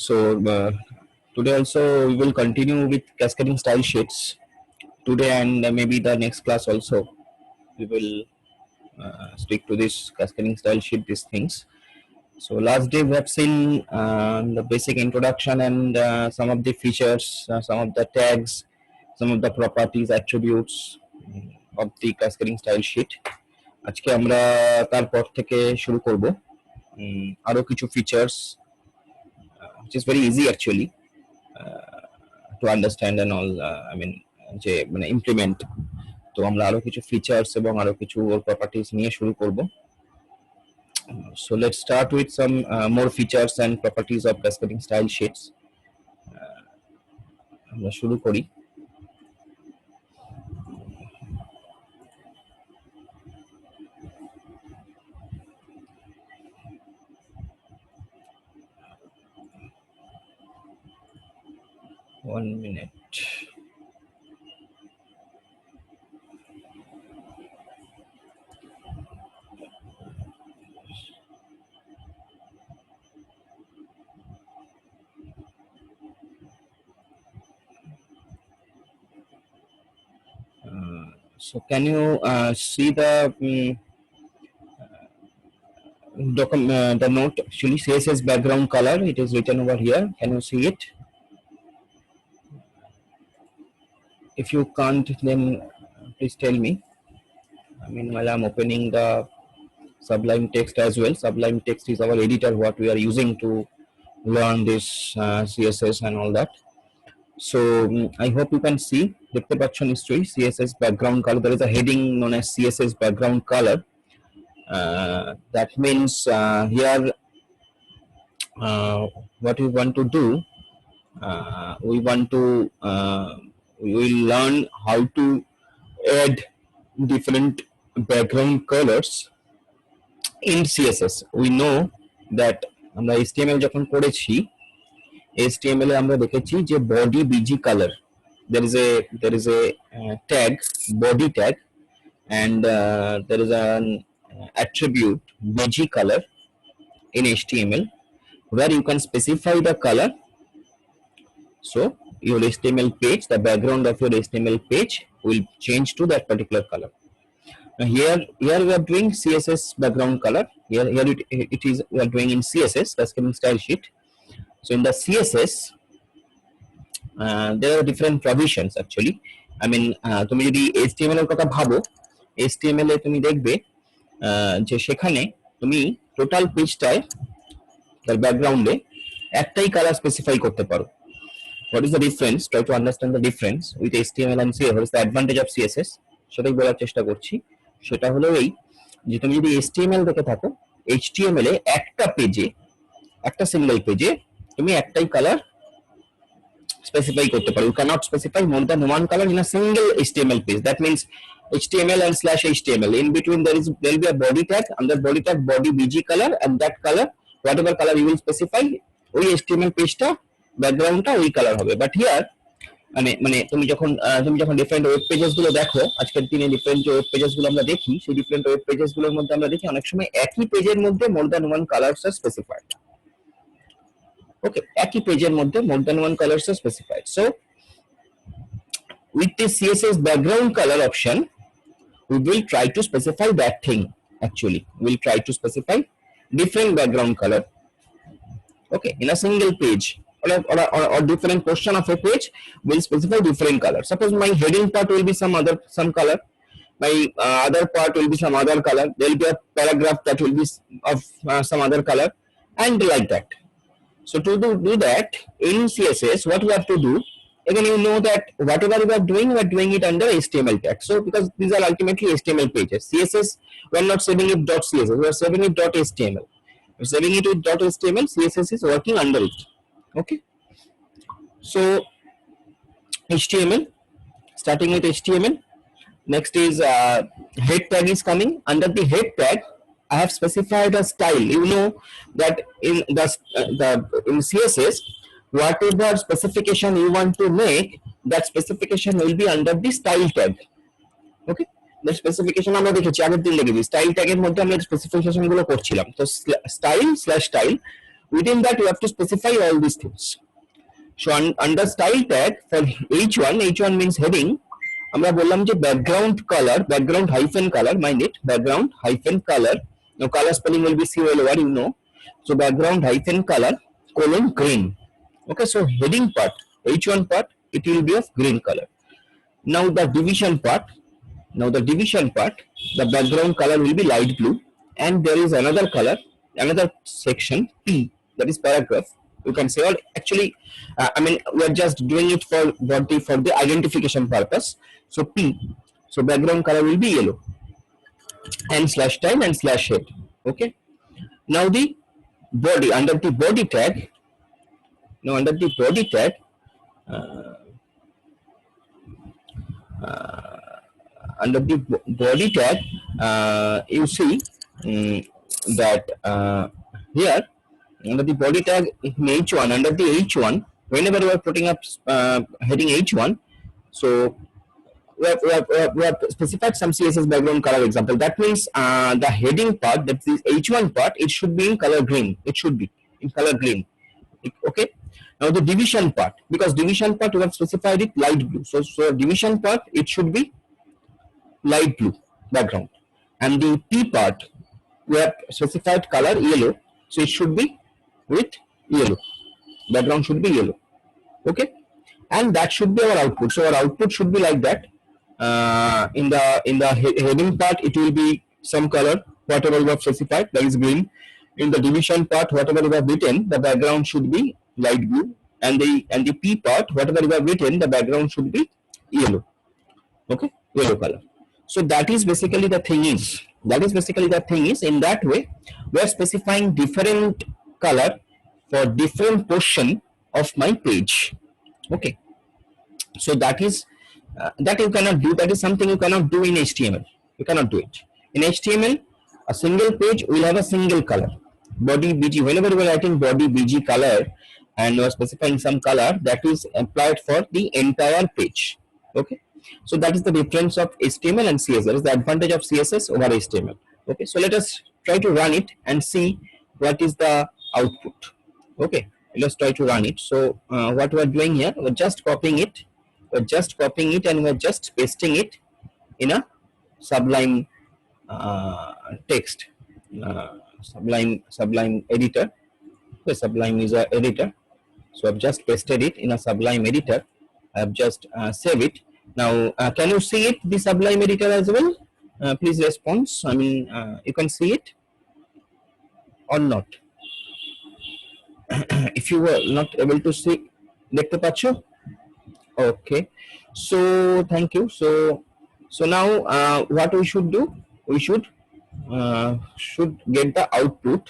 So today also we will continue with cascading style sheets today, and maybe the next class also we will stick to this cascading style sheet, these things. So last day we have seen the basic introduction and some of the features, some of the tags, some of the properties, attributes of the cascading style sheet. আজকে আমরা তারপর থেকে শুরু করব আরো কিছু features, which is very easy actually to understand and all. I mean যে মানে ইমপ্লিমেন্ট, তো আমরা আরো কিছু ফিচার্স এবং আরো কিছু প্রপার্টিজ নিয়ে শুরু করব. So let's start with some more features and properties of cascading style sheets. আমরা শুরু করি. One minute. So can you see the the note? Actually CSS background color, it is written over here. Can you see it? If you can't, then please tell me. Meanwhile I'm opening the Sublime Text as well. Sublime Text is our editor what we are using to learn this CSS and all that. So I hope you can see দেখতে পাচ্ছেন নিশ্চয়ই CSS background color. There is a heading known as CSS background color. That means here what we want to do, we will learn how to add different background colors in CSS. We know that আমরা HTML যখন করেছি, HTML এ আমরা দেখেছি যে body bg color, there is a tag, body tag, and there is an attribute bg color in HTML where you can specify the color. So your HTML page, the background of your HTML page will change to that particular color. Now here we are doing CSS background color. Here it is we are doing in CSS, cascading style sheet. So in the CSS there are different provisions actually. I mean তুমি যদি HTML এর কথা ভাবো, HTML এ তুমি দেখবে যে সেখানে তুমি টোটাল পেজটায় তার ব্যাকগ্রাউন্ডে একটাই কালার স্পেসিফাই করতে পারো. What is the difference? Try to understand the difference with HTML and CSS. What is the advantage of CSS? সেটাই বলার চেষ্টা করছি. সেটা হলো এই যে তুমি যদি HTML দেখে থাকো, HTML এ একটা পেজে, একটা সিঙ্গেল পেজে তুমি একটাই কালার specify করতে পারো. You cannot specify more than one color in a single HTML page. That means HTML and /HTML. In between there will be a body tag. Under body tag body bg color, and that color whatever color you will specify, ওই HTML পেজটা ব্যাকগ্রাউন্ডটা ওই colour হবে. But here মানে তুমি যখন different web pages গুলো দেখো, আজকের দিনে ডিফারেন্ট ওয়েব পেজেস গুলো আমরা দেখি, সেই ডিফারেন্ট ওয়েব পেজেস গুলোর মধ্যে আমরা দেখি অনেক সময় একই পেজের মধ্যে মোর দ্যান ওয়ান কালারস আর স্পেসিফাইড. Okay, একই পেজের মধ্যে more than one colors are specified. So with this CSS background color option, we will try to specify that thing. Actually, we will try to specify different background color. Okay, in a single page or different portion of a page, we'll specify different color. Suppose my heading part will be some color, my other part will be some other color. There will be a paragraph that will be of some other color, and like that. So to do that in CSS, what we have to do, again you know that whatever we are doing it under HTML tag. So because these are ultimately HTML pages, CSS we are not saving it .css, we are saving it .html. We are saving it with .html. CSS is working under it. Okay. So HTML, starting with HTML. Next is head tag is coming. Under the head tag, I have specified a style. You know that in in CSS, whatever specification you want to make, that specification will be under the style tag. Okay, the specification আমরা দেখেছি আগের দিন দেখেছি, style ট্যাগের মধ্যে আমরা specification গুলো করছিলাম. তো স্টাইল/স্টাইল Within that, you have to specify all these things. So under style tag for h1 means heading, আমরা বললাম যে background color, background hyphen color, mind it, background hyphen color. Now color spelling will be color, you know. So background hyphen color colon green. Okay, so heading part, h1 part, it will be of green color. Now the division part, the background color will be light blue, and there is another color, another section P, that is paragraph. You can say, or actually, I mean, we are just doing it for the identification purpose. So P, so background color will be yellow, and slash time and slash head. Okay. Now the body, under the body tag. Now under the body tag. Under the body tag, you see that here under the body tag in h1, under the h1, whenever you are putting up heading h1, so we have specified some CSS background color example. That means the heading part, that is h1 part, it should be in color green. It should be in color green. Okay. Now the division part, because division part we have specified it light blue. So division part, it should be light blue background, and the P part we have specified color yellow, so it should be with yellow. Background should be yellow. Okay, and that should be our output. So our output should be like that. In the heading part, it will be some color, whatever we have specified, that is green. In the division part, whatever we have written, the background should be light blue, and the P part, whatever we have written, the background should be yellow. Okay, yellow color. So that is basically the thing is. In that way, we are specifying different color for different portion of my page. Okay. So that is that you cannot do. That is something you cannot do in HTML. You cannot do it. In HTML, a single page will have a single color. Body BG. Whenever we are writing body BG color and you are specifying some color, that is applied for the entire page. Okay. So that is the difference of HTML and CSS. That is the advantage of CSS over HTML. Okay, so let us try to run it and see what is the output. Okay, let's try to run it. So what we are doing here, we're just copying it. And we're just pasting it in a Sublime text, Sublime editor. So Sublime is an editor. So I've just pasted it in a Sublime editor. I've just save it. Now, can you see it, the Sublime editor as well? Please respond. I mean, you can see it or not. If you were not able to see, দেখতে পাচ্ছো? Okay. So thank you. So now what we should do? We should get the output.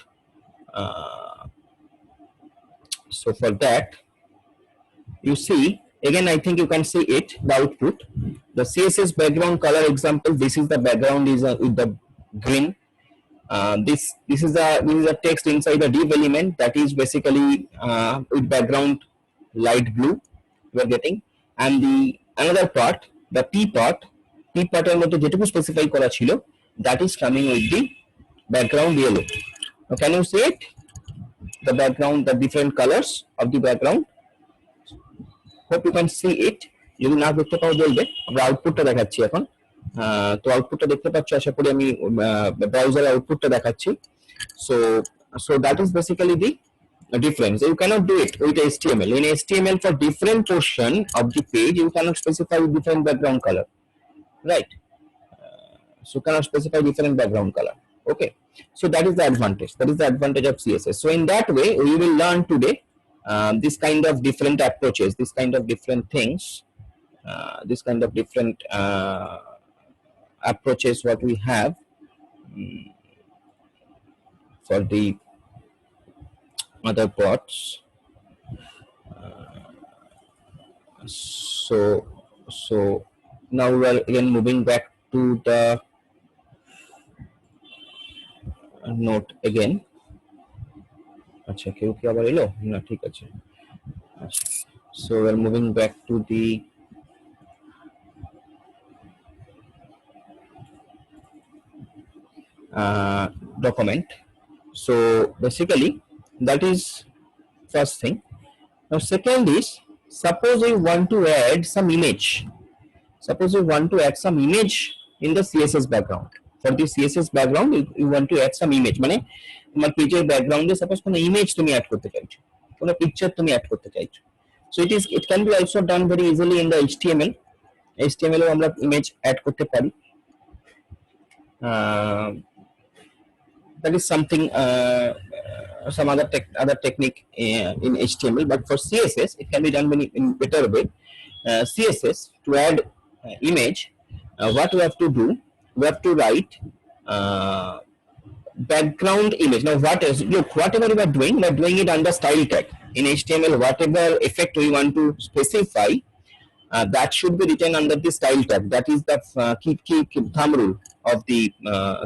So for that, you see. Again, I think you can see it, the output. The CSS background color example, this is the background is with the green. This is a text inside the div element, that is basically with background light blue we are getting. And the another part, the P part এর মধ্যে যেটুকু specify করা ছিল, that is coming with the background yellow. Now, can you see it? The background, the different colors of the background. Hope you can see it. যদি না দেখতে পাও বলবে, আমরা আউটপুটটা দেখাচ্ছি এখন। তো আউটপুটটা দেখতে পাচ্ছ, আশা করি আমি ব্রাউজারে আউটপুটটা দেখাচ্ছি। So that is basically the difference. You cannot do it with HTML. In HTML, for different portion of the page, you cannot specify different background color, right? So you cannot specify different background color. Okay. So that is the advantage. That is the advantage of CSS. So in that way, we will learn today this kind of different approaches, this kind of different things, this kind of different approaches what we have for the other parts. So now we are again moving back to the note again. আচ্ছা কেউ কি আবার এলো না? ঠিক আছে। So we are moving back to the document. So basically That is first thing. Now second is, suppose we want to add some image. Suppose you want to add some image in the CSS background. For the CSS background, you want to add some image. মানে তোমার পেজের ব্যাকগ্রাউন্ডে suppose কোনো image তুমি add করতে চাইছো, কোনো picture তুমি অ্যাড করতে চাইছো। So it can be also done very easily in the HTML. HTML এও আমরা ইমেজ অ্যাড করতে পারি। That is something some other technique in HTML, but for CSS it can be done in better way. CSS, to add image, what we have to do, we have to write background image. Now what is, look, whatever we are doing it under style tag. In HTML, whatever effect we want to specify, that should be written under the style tag. That is the key thumb rule of the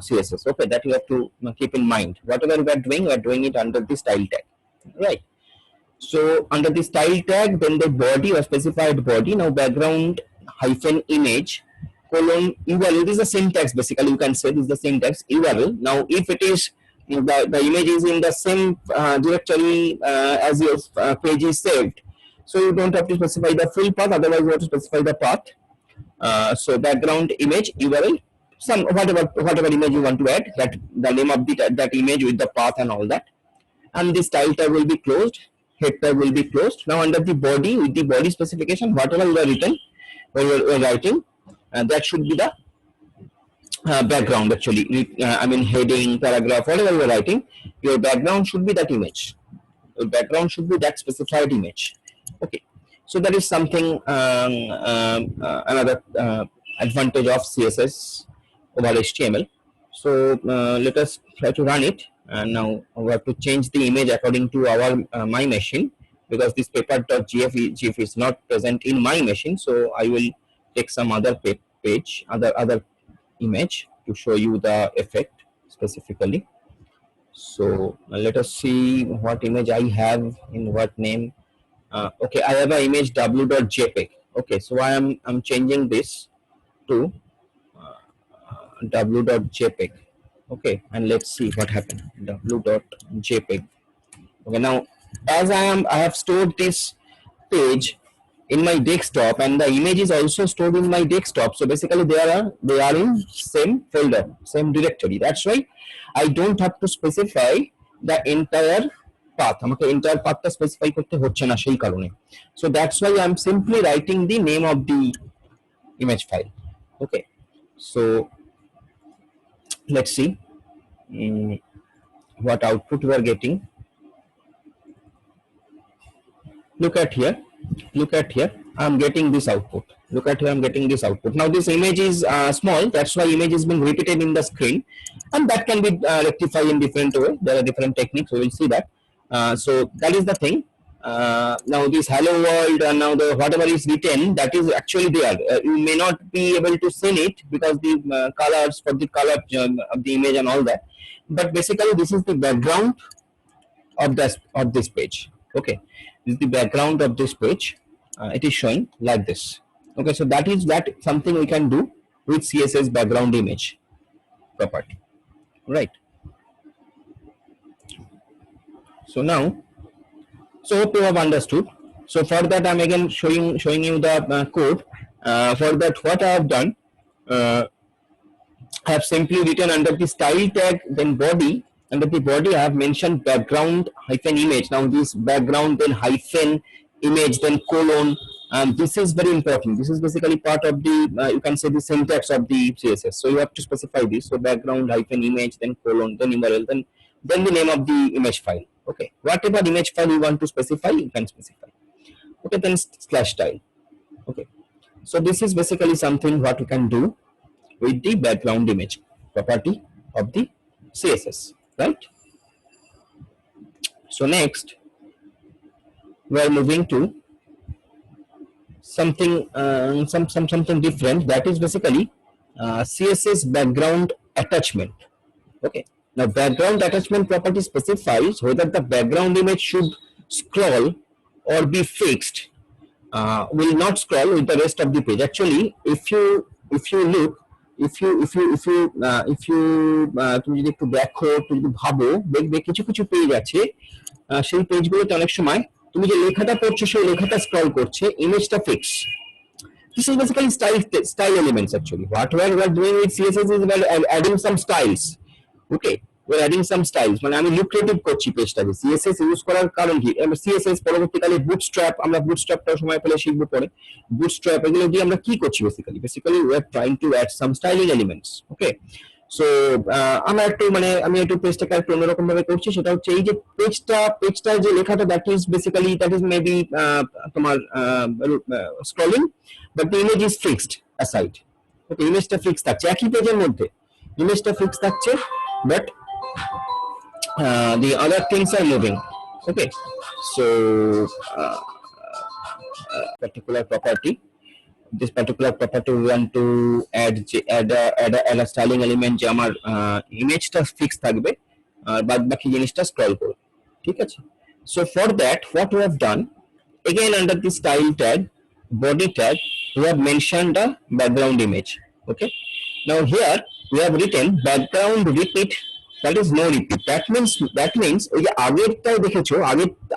CSS. Okay, that you have to keep in mind. Whatever we are doing it under the style tag, right? So under the style tag, then the body or specified body. Now background hyphen image colon URL. This is the syntax. Basically, you can say this is the syntax URL. Now, if it is the image is in the same directory as your page is saved, so you don't have to specify the full path. Otherwise, you have to specify the path. So background image URL, some whatever image you want to add, that the name of that image with the path and all that, and the style tag will be closed. Head tag will be closed. Now under the body, with the body specification, whatever you are written, we are writing, that should be the background actually. I mean heading, paragraph, whatever you are writing, your background should be that image. Your background should be that specified image. Okay, so that is something another advantage of CSS over HTML. So let us try to run it. And now we have to change the image according to our my machine, because this paper.gif is not present in my machine. So I will take some other page, other image to show you the effect specifically. So let us see what image I have in what name. Okay, I have an image w.jpg. Okay, so I'm changing this to w.jpg. Okay, and let's see what happened. w.jpg. Okay, now as I have stored this page in my desktop, and the image is also stored in my desktop, so basically they are in same folder, same directory. That's why I don't have to specify the entire path. আমাকে entire pathটা specify করতে হচ্ছে না সেই কারণে। So that's why I'm simply writing the name of the image file. Okay, so let's see what output we are getting. Look at here, I'm getting this output. Look at here, I'm getting this output. Now this image is small, that's why image is being repeated in the screen, and that can be rectified in different way. There are different techniques, we will see that. So that is the thing. Now this hello world, and now the whatever is written, that is actually there. You may not be able to see it because the colors for the color of the image and all that, but basically this is the background of this page. Okay, this is the background of this page. It is showing like this. Okay, so that is something we can do with CSS background image property, right? So now, so hope you have understood. So for that, I'm again showing you the code. For that, what I have done, I have simply written under the style tag, then body. Under the body, I have mentioned background hyphen image. Now this background, then hyphen image, then colon. This is very important. This is basically part of the you can say the syntax of the CSS. So you have to specify this. So background hyphen image, then colon, then URL, then the name of the image file. Okay, whatever image file you want to specify, you can specify. Okay, then slash style. Okay, so this is basically something what we can do with the background image property of the CSS, right? So next we are moving to something something different, that is basically CSS background attachment. Okay, now background attachment property specifies whether the background image should scroll or be fixed. Will not scroll with the rest of the page. Actually, if you look, তুমি যদি একটু দেখো, তুমি যদি ভাবো, দেখবে কিছু page আছে সেই পেজগুলোতে অনেক সময় তুমি যে লেখাটা পড়ছো সেই লেখাটা স্ক্রল করছে, ইমেজটা fix. This is basically style elements actually. What we are doing with CSS is we are adding some styles. Okay, we are adding some styles. মানে আমি লুক্রেটিভ করছি পেজটাকে। CSS ইউজ করার কারণ কি? CSS পরবর্তীকালে বুটস্ট্র্যাপ, আমরা বুটস্ট্র্যাপটা সময় পেলে শিখবো পরে। বুটস্ট্র্যাপ এগুলো দিয়ে আমরা কি করছি basically? Basically we are trying to add some styling elements. Okay. So আমরা একটু মানে আমি একটু পেজটাকে একটু অন্যরকম ভাবে করছি, সেটা হচ্ছে এই যে পেজটার যে লেখাটা that is basically that is maybe তোমার স্ক্রলিং, but the image is fixed aside. Okay, ইমেজটা ফিক্স থাকছে একই পেজের মধ্যে, ইমেজটা ফিক্স থাকছে, but the other things are moving. Okay, so particular property, this particular property we want to add a styling element যে আমার ইমেজটা ফিক্স থাকবে আর বাদ বাকি জিনিসটা স্ক্রল করব, ঠিক আছে। So for that what we have done, again under the style tag, body tag, we have mentioned a background image. Okay, now here we have written background repeat, that is no repeat. That means ওই যে আগেরটাও দেখেছো,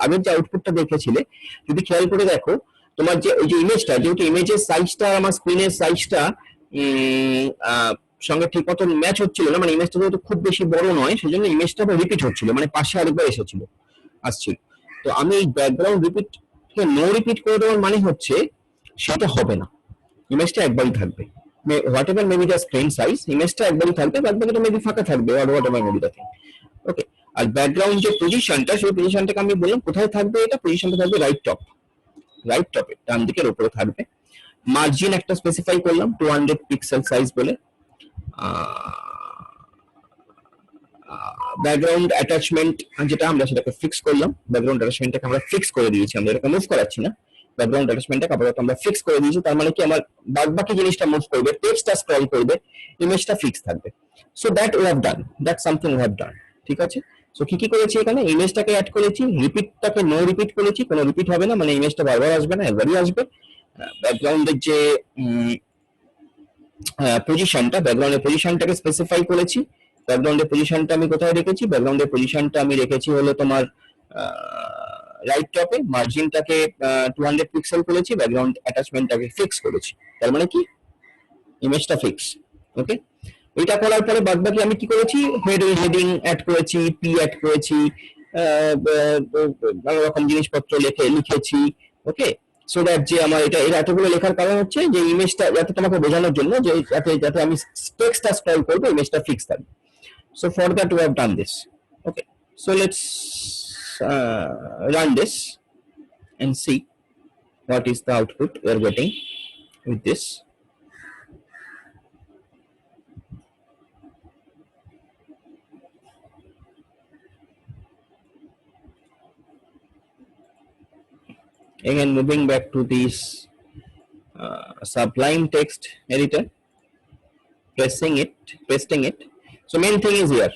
আগের যে আউটপুটটা দেখেছিলে যদি খেয়াল করে দেখো, তোমার যে ওই যে ইমেজটা, যেহেতু ইমেজের সাইজটা আমার স্ক্রিনের সাইজটা সঙ্গে ঠিক মতো ম্যাচ হচ্ছিল না, মানে ইমেজটা যেহেতু খুব বেশি বড় নয় সেজন্য ইমেজটা রিপিট হচ্ছিল, মানে পাশে আরেকবার আসছিল। তো আমি এই ব্যাকগ্রাউন্ড রিপিট কে নো রিপিট করে দেওয়ার মানে হচ্ছে সেটা হবে না, ইমেজটা একবারই থাকবে। Whatever maybe the screen size, ইমেজটা একবারই থাকবে, বাদ বাকিটা মেবি ফাঁকা থাকবে আর whatever maybe the thing. Okay, আর ব্যাকগ্রাউন্ড যে পজিশনটা, সেই পজিশনটাকে আমি বললাম কোথায় থাকবে, এটা পজিশনটা থাকবে রাইট টপে, ডান দিকের উপরে থাকবে। মার্জিন একটা স্পেসিফাই করলাম 200 পিক্সেল সাইজ বলে। ব্যাকগ্রাউন্ড অ্যাটাচমেন্ট যেটা আমরা সেটাকে ফিক্স করলাম, ব্যাকগ্রাউন্ড অ্যাটাচমেন্টটাকে আমরা ফিক্স করে দিয়েছি, আমরা এটাকে মুভ করাচ্ছি না, ব্যাকগ্রাউন্ড অ্যাটাচমেন্টটাকে আপাতত আমরা ফিক্স করে দিয়েছি। তার মানে কি আমার বাকি জিনিসটা মুভ করবে, টেক্সটটা স্ক্রল করবে, ইমেজটা ফিক্স থাকবে। So that we have done, that something we have done, ঠিক আছে। সো কি করেছি এখানে, ইমেজটাকে অ্যাড করেছি, রিপিটটাকে নো রিপিট করেছি, কোনো রিপিট হবে না, মানে ইমেজটা বারবার আসবে না, একবারই আসবে। ব্যাকগ্রাউন্ডের যে পজিশনটা, ব্যাকগ্রাউন্ডের পজিশনটাকে স্পেসিফাই করেছি। ব্যাকগ্রাউন্ডের পজিশনটা আমি কোথায় রেখেছি, ব্যাকগ্রাউন্ডের পজিশনটা আমি রেখেছি হলো তোমার রাইট টপে, মার্জিনটাকে 200 পিক্সেল করেছি, ব্যাকগ্রাউন্ড অ্যাটাচমেন্টটাকে ফিক্স করেছি, তার মানে কি ইমেজটা ফিক্স। ওকে, এটা করার পরে বাদ বাকি আমি কি করেছি, হেডিং অ্যাড করেছি, পি অ্যাড করেছি, নানা রকম জিনিসপত্র লিখেছি। ওকে, সো দ্যাট যে আমার এটা এতগুলো লেখার কারণ হচ্ছে যে ইমেজটা যাতে তোমাকে বোঝানোর জন্য যে যাতে আমি টেক্সটটা স্ক্রল করবো, ইমেজটা ফিক্স থাকবে। So for that we have done this. Okay, so let's run this and see what is the output we are getting with this. Again, moving back to this Sublime text editor, pasting it. So main thing is here,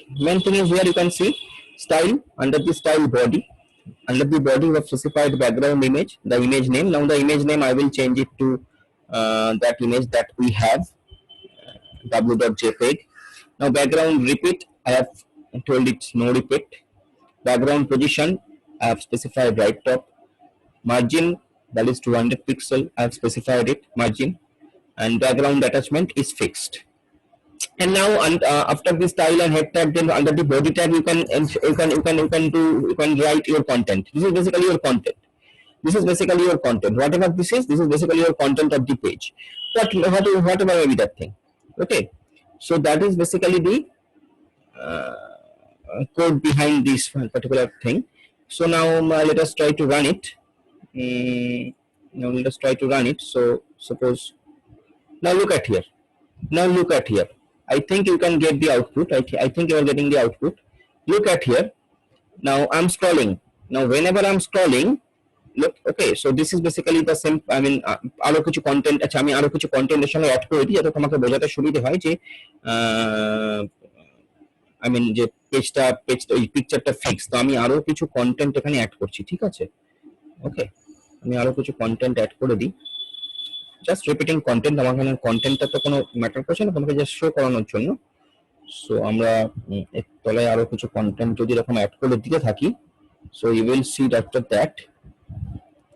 you can see style, under the style body, under the body we have specified background image, the image name. Now the image name I will change it to that image that we have, w.jpg. Now background repeat, I have told it no repeat. Background position, I have specified right top. Margin, that is 200 pixel, I have specified it, margin. And background attachment is fixed. And now after the style and head tag, then under the body tag you can write your content. This is basically your content. Whatever this is basically your content of the page, whatever may be that thing. Okay, so that is basically the code behind this particular thing. So now let us try to run it. So suppose, now look at here, I think you can get the output. I think you are getting the output. Look at here. Now I'm scrolling. Now whenever I'm scrolling, look. Okay, so this is basically the same. I mean, আরো কিছু content, আচ্ছা আমি আরো কিছু কন্টেন্টের সঙ্গে add করে দিই যাতে তোমাকে বোঝাতে সুবিধা হয় যে I mean যে পেজটা এই পিকচারটা ফিক্স। তো আমি আরো কিছু কন্টেন্ট এখানে অ্যাড করছি, ঠিক আছে। ওকে, আমি আরো কিছু কন্টেন্ট অ্যাড করে দিই, জাস্ট রিপিটিং কন্টেন্ট। আমার এখানে কন্টেন্টটা তো কোনো ম্যাটার করছে না, তোমাকে জাস্ট শো করানোর জন্য। সো আমরা এর তলায় আরো কিছু কন্টেন্ট যদি এরকম অ্যাড করে দিতে থাকি, So you will see after that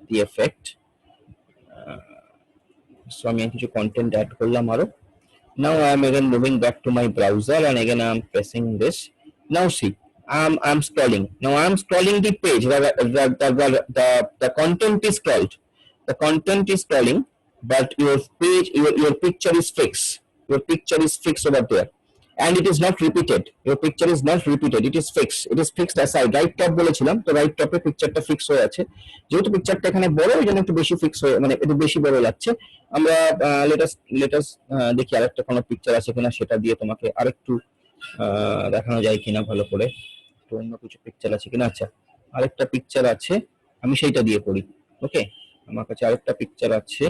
the effect. So আমি কিছু content add করলাম আরো. Now I am again moving back to my browser and again I am pressing this. Now see, I'm scrolling. Now I am scrolling the page. The content is scrolled. The content is scrolling, but your page, your picture is fixed. Your picture is fixed over there, and it is not repeated. Your picture is not repeated. It is fixed. It is fixed aside. Right top বলেছিলাম তো right top এ পিকচারটা fix হয়ে আছে যেহেতু পিকচারটা এখানে বড় ওই জন্য একটু বেশি ফিক্স হয়ে মানে একটু বেশি বড় লাগছে আমরা লেটাস দেখি আরেকটা কোনো পিকচার আছে কিনা সেটা দিয়ে তোমাকে আরেকটু দেখানো যায় কিনা ভালো করে তো অন্য কিছু পিকচার আছে কিনা আচ্ছা আরেকটা পিকচার আছে আমি সেইটা দিয়ে করি ওকে আমার কাছে আরেকটা পিকচার আছে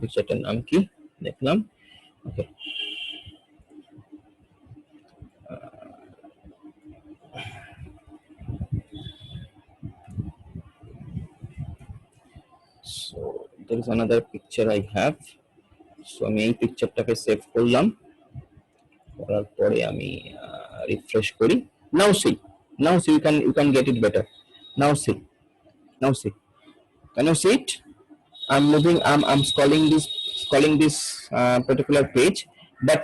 পিকচারটার নাম কি দেখলাম ওকে so there is another picture I have so আমি এই পিকচারটাকে সেভ করলাম করার পরে আমি রিফ্রেশ করি now see you can get it better now see can you see it I'm scrolling this particular page but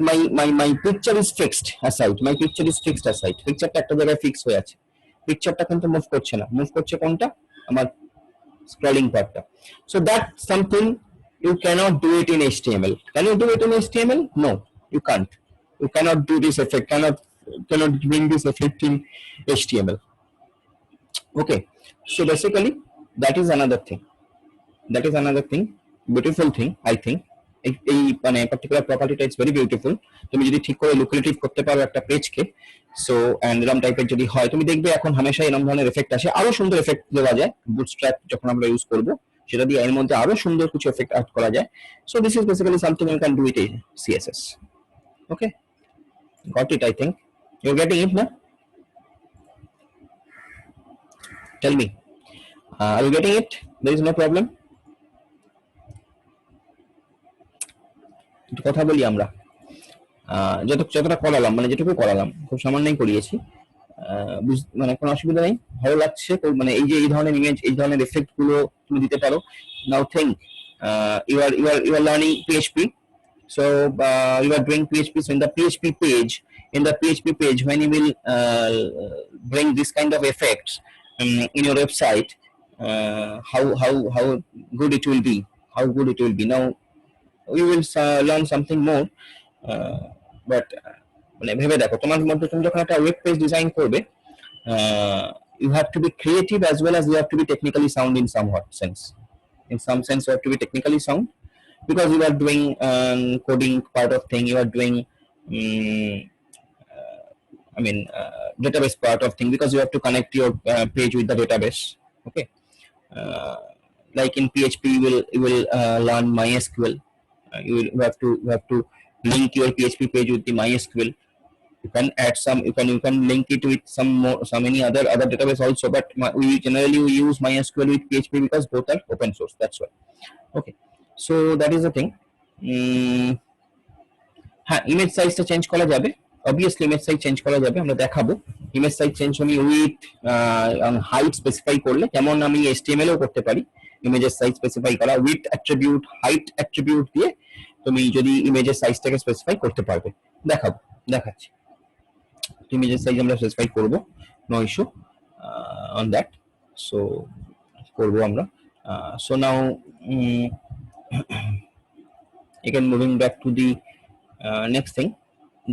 my picture is fixed aside পিকচারটা একটা জায়গায় ফিক্স হয়ে আছে পিকচারটা কিন্তু মুভ করছে না মুভ করছে কোনটা আমার scrolling পার্টটা so that's something you cannot do it in HTML can you do it in HTML no you can't you cannot do this effect cannot bring this effect in HTML okay so basically that is another thing beautiful thing I think এই মানে particular প্রপার্টিটা is very beautiful তুমি যদি ঠিক করে লোকেটিভ করতে পারো একটা পেজকে so and এরকম টাইপের যদি হয় তুমি দেখবে এখন হামেশা এরকম ধরনের এফেক্ট আসে আরো সুন্দর এফেক্ট দেওয়া যায় বুটস্ট্র্যাপ যখন আমরা ইউজ করব সেটা দিয়ে এর মধ্যে আরো সুন্দর কিছু এফেক্ট অ্যাড করা যায় so this is basically something you can do it in CSS okay got it I think you're getting it now tell me are you getting it there is no problem কথা বলি আমরা যতটা করালাম মানে যেটুকু করালাম খুব সামান্যই করিয়েছি মানে কোনো অসুবিধা নেই ভালো লাগছে মানে এই যে এই ধরনের ইমেজ এই ধরনের এফেক্ট গুলো তুমি দিতে পারো নাও think you are learning PHP so you are doing PHP so in the PHP page when you will bring this kind of effects in your website how good it will be now we will learn something more but মানে ভেবে দেখো তোমার মধ্যে তুমি যখন একটা web page design করবে you have to be creative as well as you have to be technically sound in some sense you have to be technically sound because you are doing coding part of thing you are doing database part of thing because you have to connect your page with the database okay like in PHP you will learn MySQL you have to link your PHP page with the MySQL you can add some you can link it with some any other database also but we generally use MySQL with PHP because both are open source that's why okay so that is the thing হ্যাঁ image সাইজটা change করা যাবে obviously image size change করা যাবে আমরা দেখাবো image size change আমি with height specify করলে যেমন আমি HTML এও করতে পারি ইমেজের সাইজ স্পেসিফাই করা উইথ অ্যাট্রিবিউট হাইট অ্যাট্রিবিউট দিয়ে তুমি যদি ইমেজের সাইজটাকে স্পেসিফাই করতে পারবে দেখাচ্ছি ইমেজের সাইজ আমরা স্পেসিফাই করব no issue on that so করব আমরা so now again moving back to the next thing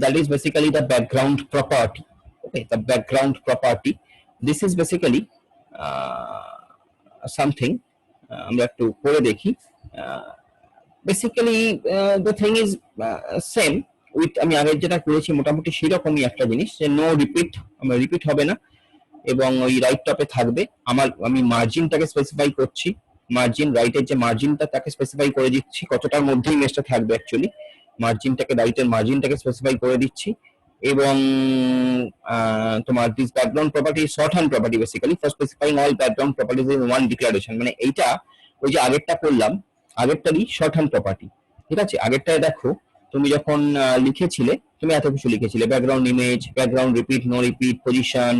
that is basically the background property okay the background property this is basically something আমরা একটু করে দেখি basically the thing is same with আমি আগে যেটা করেছি মোটামুটি সেরকমই একটা জিনিস যে নো রিপিট আমরা রিপিট হবে না এবং ওই রাইট টপে থাকবে আমি মার্জিনটাকে স্পেসিফাই করছি মার্জিন রাইটের যে মার্জিনটা তাকে স্পেসিফাই করে দিচ্ছি কতটার মধ্যে ইমেজটা থাকবে অ্যাকচুয়ালি মার্জিনটাকে রাইটের মার্জিনটাকে স্পেসিফাই করে দিচ্ছি এবং তোমার this background property short hand property basically for specifying all background properties in one declaration মানে এইটা ওই যে আগেরটা করলাম আগেরটারই শর্ট হ্যান্ড প্রপার্টি ঠিক আছে আগেরটায় দেখো তুমি যখন লিখেছিলে তুমি এত কিছু লিখেছিলে, background image, background repeat, no repeat, position,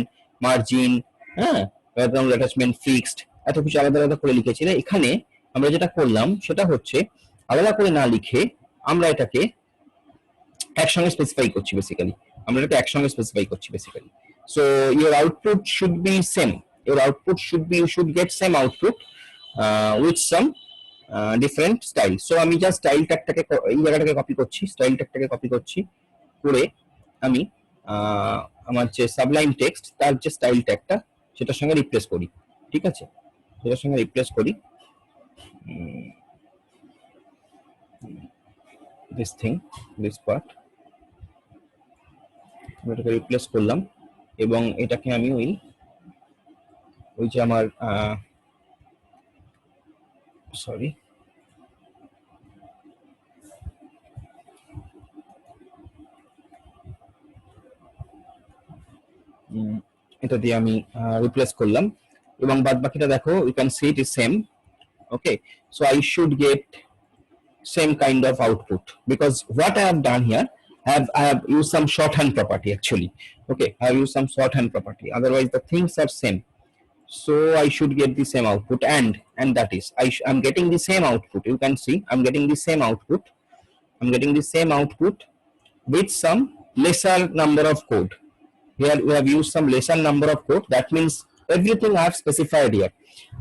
margin, হ্যাঁ, ব্যাকগ্রাউন্ড অ্যাটাচমেন্ট, ফিক্সড, এত কিছু আলাদা আলাদা করে লিখেছিলে। এখানে আমরা যেটা করলাম সেটা হচ্ছে আলাদা করে না লিখে আমরা এটাকে একসঙ্গে স্পেসিফাই করছি বেসিক্যালি, আমরা এটাকে একসঙ্গে স্পেসিফাই করছি basically. So your output should be same, your output should be, you should get same output with some different style. So আমি জাস্ট স্টাইল ট্যাগটাকে এই জায়গাটাকে কপি করছি, স্টাইল ট্যাগটাকে কপি করছি করে আমি আমার যে সাবলাইম টেক্সট তার যে স্টাইল ট্যাগটা সেটার সঙ্গে রিপ্লেস করি, ঠিক আছে, সেটার সঙ্গে রিপ্লেস করি this thing, this part, এটাকে রিপ্লেস করলাম এবং এটাকে আমি ওই যে আমার সরি এটা দিয়ে আমি রিপ্লেস করলাম এবং বাদ বাকিটা দেখো, you can see it is same. Okay, so I should get same kind of output because what I have done here, I have used some shorthand property actually. Okay, I have used some shorthand property, otherwise the things are same. So I should get the same output, and that is I'm getting the same output. You can see I'm getting the same output. I'm getting the same output with some lesser number of code. Here we have used some lesser number of code. That means everything I have specified here.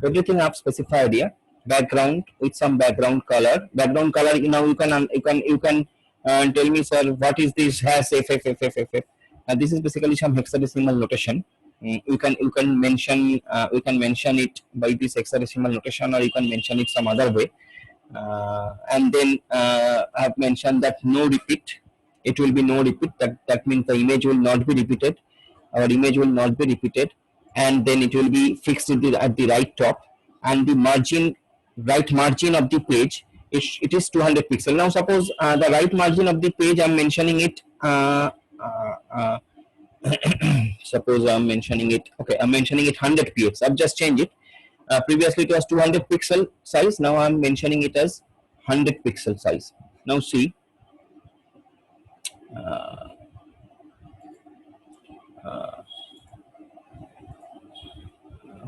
Everything I have specified here. Background with some background color. Background color. Now you can tell me, sir, what is this hash FFFFFF? This is basically some hexadecimal notation. You can mention it by this hexadecimal notation, or you can mention it some other way. And then I have mentioned that no repeat. It will be no repeat. That means the image will not be repeated. Our image will not be repeated, and then it will be fixed at the right top, and the right margin of the page it is 200 pixels. Now suppose the right margin of the page I'm mentioning it. Suppose I'm mentioning it. Okay, I'm mentioning it 100 px. I've just changed it. Previously it was 200 pixel size. Now I'm mentioning it as 100 pixel size. Now see.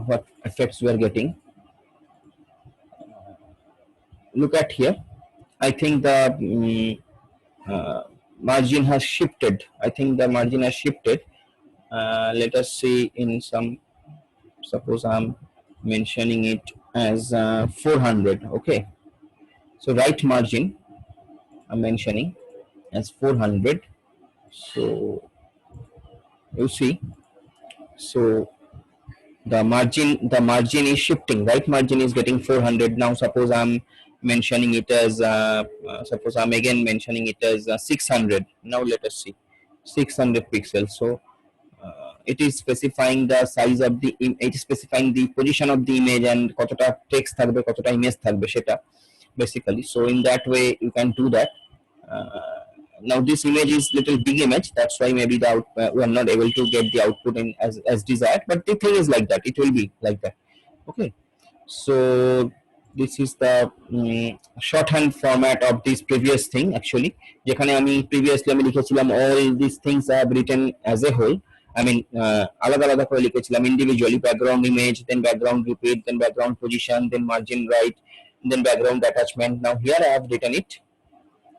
What effects we are getting. Look at here. I think the margin has shifted. I think the margin has shifted. Let us see in some, suppose I'm mentioning it as 400. Okay, so right margin I'm mentioning as 400. So you see, so the margin is shifting. Right margin is getting 400. Now suppose I'm mentioning it as suppose I'm again mentioning it as 600. Now let us see, 600 pixels. So it is specifying the size of the it is specifying the position of the image and কতটা text থাকবে কতটা image থাকবে সেটা basically. So in that way you can do that. Now this image is little big image, that's why maybe we are not able to get the output in as desired, but the thing is like that, it will be like that. Okay, so this is the shorthand format of this previous thing actually. যেখানে আমি previously আমি লিখেছিলাম all these things I have written as a whole. I mean আলাদা আলাদা করে লিখেছিলাম individually, background image, then background repeat, then background position, then margin right, then background attachment. Now here I have written it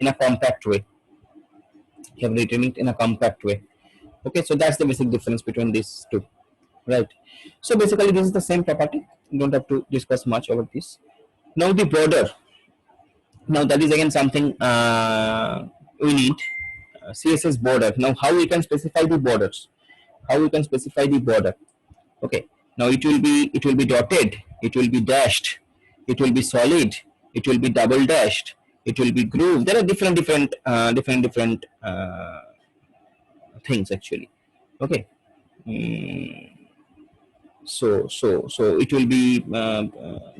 in a compact way. You have written it in a compact way. Okay, so that's the basic difference between these two, right? So basically this is the same property, you don't have to discuss much about this. Now the border, now that is again something we need, CSS border. Now how we can specify the borders, how we can specify the border. Okay, now it will be dotted, it will be dashed, it will be solid, it will be double dashed, it will be groove. There are different things actually. Okay, so it will be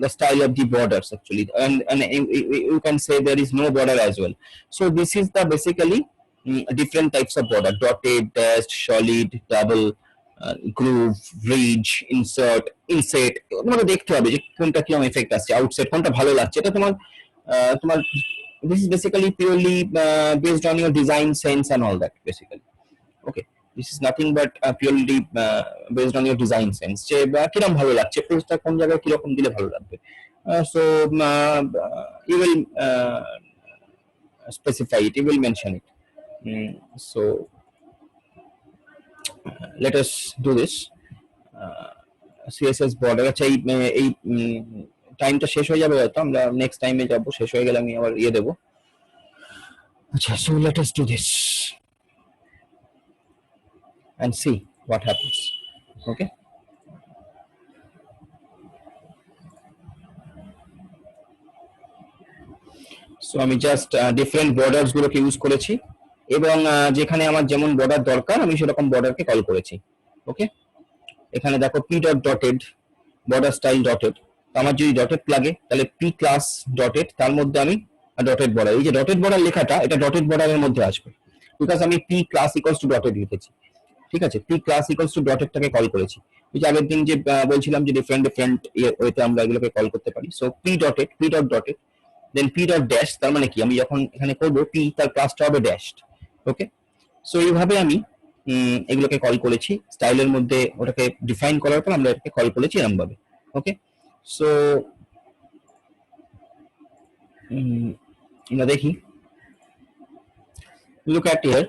the style of the borders actually, and you can say there is no border as well. So this is the basically different types of border: dotted, dashed, solid, double, groove, ridge, insert, inset. তোমাকে দেখতে হবে যে কোনটা কিরকম effect আসছে, outset কোনটা ভালো লাগছে, এটা তোমার this is basically purely based on your design sense and all that basically. Okay, this is nothing but purely based on your design sense যে কিরকম ভালো লাগছে, পোস্টটা কোন জায়গায় কিরকম দিলে ভালো লাগবে. So you will specify it, you will mention it. So let us do this. CSS border, আচ্ছা এই টাইমটা শেষ হয়ে যাবে হয়তো, আমরা নেক্সট টাইমে যাব, শেষ হয়ে গেলে আমি আবার দেব. আচ্ছা, so let us do this and see what happens. Okay, so আমি জাস্ট ডিফারেন্ট বর্ডারস গুলোকে ইউজ করেছি এবং যেখানে আমার যেমন বর্ডার দরকার আমি সেরকম বর্ডারকে কল করেছি. ওকে, এখানে দেখো p dot dotted border style dotted, আমার যদি ডটেড লাগে তাহলে p ক্লাস ডটেড, তার মধ্যে আমি ডটেড বর্ডার, এই যে ডটেড বর্ডার লেখাটা এটা ডটেড বর্ডারের মধ্যে আসবে বিকজ আমি p class equals to dotted লিখেছি. ঠিক আছে, p ক্লাস ইকুয়ালস টু ডটেডটাকে কল করেছি. এই যে আগের দিন যে বলছিলাম যে ডিফারেন্ট ওয়েতে আমরা এগুলোকে কল করতে পারি. So p dotted, p dot dotted, then p dot dash, তার মানে কি আমি যখন এখানে করব p তার ক্লাসটা হবে ড্যাশড. ওকে, সো এইভাবে আমি এগুলোকে কল করেছি স্টাইলের মধ্যে, ওটাকে ডিফাইন করার পর আমরা এটাকে কল করেছি এরকম ভাবে. ওকে, সো আমরা দেখি, look at here,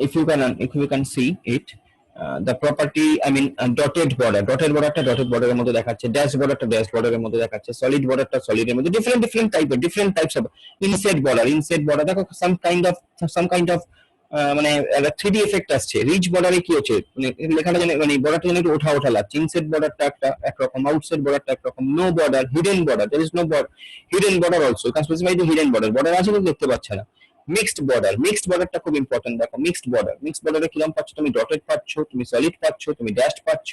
if you can see it, the property, I mean dotted border টা dotted border এর মধ্যে দেখাচ্ছে, dash border টা dash border এর মধ্যে দেখাচ্ছে, solid border টা solid এর মধ্যে, different types of inset border দেখো, some kind of মানে একটা 3D এফেক্ট আসছে. রিচ বর্ডারে কি হচ্ছে, মানে লেখাটা জানে, মানে বর্ডারটা জানে একটু ওঠা লাগছে. ইনসেট বর্ডারটা একটা একরকম, আউটসাইড বর্ডারটা একরকম, no border, hidden border, there is no hidden border also, you can specify the hidden border আছে কিন্তু দেখতে পাচ্ছ না. মিক্সড বর্ডারটা খুব ইম্পর্টেন্ট. দেখো মিক্সড বর্ডারে কিরকম পাচ্ছ, তুমি ডটেড পাচ্ছ, তুমি সলিড পাচ্ছ, তুমি ড্যাশড পাচ্ছ.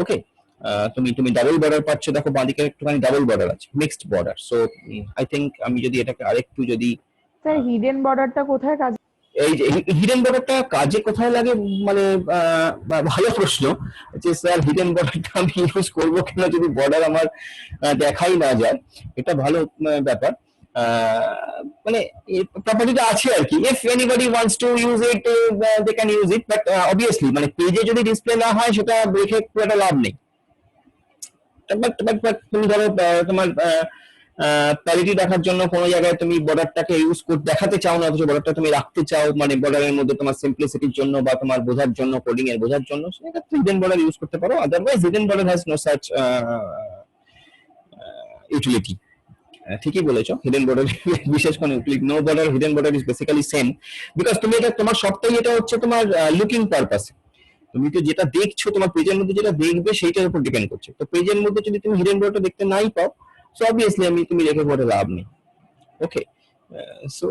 ওকে, তুমি ডাবল বর্ডার পাচ্ছ, দেখো বাঁদিকে একটুখানি ডাবল বর্ডার আছে, mixed border. So I think আমি যদি এটাকে আরেকটু যদি, স্যার হিডেন বর্ডারটা কোথায় কাজ, এই যে হিডেন বর্ডারটা কাজে কোথায় লাগে, মানে ভালো প্রশ্ন যে স্যার হিডেন বর্ডারটা আমি ইউজ করবো কেন যদি বর্ডার আমার দেখাই না যায়, এটা ভালো ব্যাপার. মানে প্রপার্টিটা আছে আর কি, if anybody wants to use it they can use it, but obviously মানে পেজে যদি ডিসপ্লে না হয় সেটা রেখে খুব একটা লাভ নেই. বাট তুমি ধরো তোমার প্যারিটি দেখার জন্য কোনো জায়গায় তুমি বর্ডারটাকে ইউজ করতে দেখাতে চাও না, অথচ বর্ডারটা তুমি রাখতে চাও, মানে বর্ডারের মধ্যে তোমার সিম্পলিসিটির জন্য বা তোমার বোঝার জন্য, কোডিং এর বোঝার জন্য, সেক্ষেত্রে হিডেন বর্ডার ইউজ করতে পারো. Otherwise hidden border has no such utility. ঠিকই বলেছো, হিডেন বর্ডার বিশেষ কোনো utility, no border, hidden border is basically same, because তুমি এটা তোমার সবটাই এটা হচ্ছে তোমার লুকিং পারপাস. তুমি তো যেটা দেখছো তোমার পেজের মধ্যে যেটা দেখবে সেইটার উপর ডিপেন্ড করছে. তো পেজের মধ্যে যদি তুমি হিডেন বর্ডারটা দেখতে নাই পাও, so obviously তুমি রেখে পড়ে লাভ নেই. Okay, so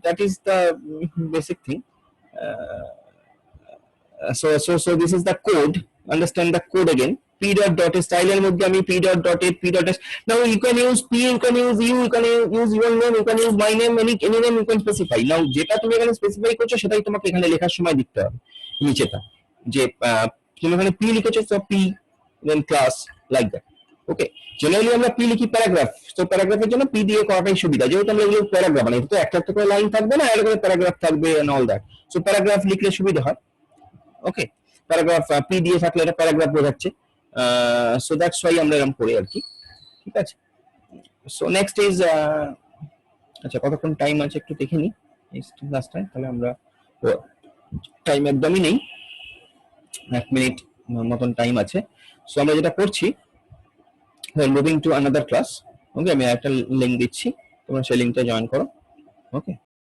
that is the basic thing. So this is the code. Understand the code again. P dot dot style এর মধ্যে আমি p dot dot p dot s. Now you can use p, you can use you can use your name, you can use my name, any name you can specify. Now যেটা তুমি এখানে specify করছো সেটাই তোমাকে এখানে লেখার সময় দিতে হবে নিচেটা, যে তুমি এখানে p লিখেছো, so p then class like that. Okay, generally আমরা পি লিখি প্যারাগ্রাফ, তো প্যারাগ্রাফের জন্য পি দিয়ে করাটাই সুবিধা, যেহেতু আমরা এগুলো প্যারাগ্রাফ, মানে এটা তো একটা করে লাইন থাকবে না, এর করে প্যারাগ্রাফ থাকবে and all that. So paragraph লিখলে সুবিধা হয়. ওকে, প্যারাগ্রাফ পি দিয়ে থাকলে এটা প্যারাগ্রাফ বোঝাচ্ছে. সো দ্যাটস ওয়াই আমরা এরকম করি আর কি. ঠিক আছে, সো নেক্সট ইজ, আচ্ছা কতক্ষণ টাইম আছে একটু দেখে নিই লাস্ট টাইম, তাহলে আমরা টাইম একদমই নেই, 1 মিনিট মতন টাইম আছে. সো আমরা যেটা করছি, we're moving to another class. Okay, আমি একটা লিংক দিচ্ছি, তোমরা সেই লিংকটা জয়েন করো. ওকে.